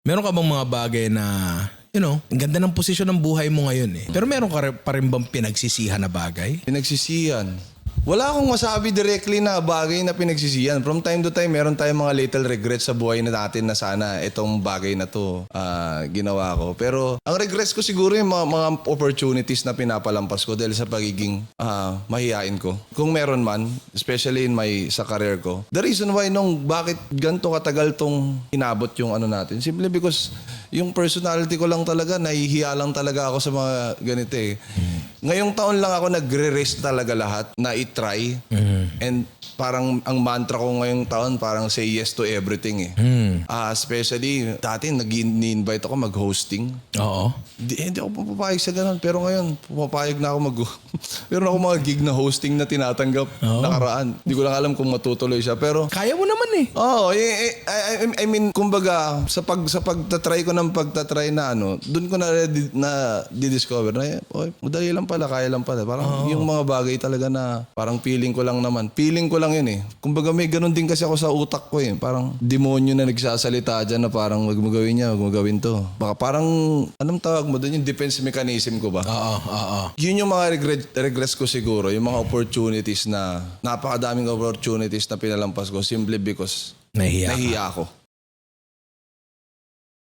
Meron ka bang mga bagay na, ang ganda ng posisyon ng buhay mo ngayon eh. Pero meron ka pa rin bang pinagsisihan na bagay? Pinagsisihan. Wala akong masabi directly na bagay na pinagsisihan. From time to time, meron tayong mga little regrets sa buhay na natin na sana itong bagay na to ginawa ko. Pero ang regrets ko siguro yung mga opportunities na pinapalampas ko dahil sa pagiging mahihain ko. Kung meron man, especially sa career ko. The reason why bakit ganito katagal tong inabot yung natin, simply because yung personality ko lang talaga, nahihiya lang talaga ako sa mga ganito eh. Ngayong taon lang ako nagre-risk talaga lahat na i-try. And parang ang mantra ko ngayong taon parang say yes to everything eh. Especially dati nag-invite ako mag-hosting. Oo. Hindi ako papayag sa ganun. Pero ngayon, pumapayag na ako meron ako mga gig na hosting na tinatanggap nakaraan. Hindi ko lang alam kung matutuloy siya. Pero Kaya mo naman eh. Oo, I mean, kumbaga, sa pagtatry ko ng pagtatry na doon ko na di-discover na, madali lang pala, kaya lang pala. Parang yung mga bagay talaga na parang feeling ko lang naman. Feeling ko lang yun eh. Kumbaga may ganun din kasi ako sa utak ko eh. Parang demonyo na nagsasalita dyan na parang wag mo gawin niya, wag mo gawin to. Baka parang, anong tawag mo doon? Yung defense mechanism ko ba? Oo. Yun yung mga regrets ko siguro. Yung mga opportunities na, napakadaming opportunities na pinalampas ko simply because Nahiya nahiya ako.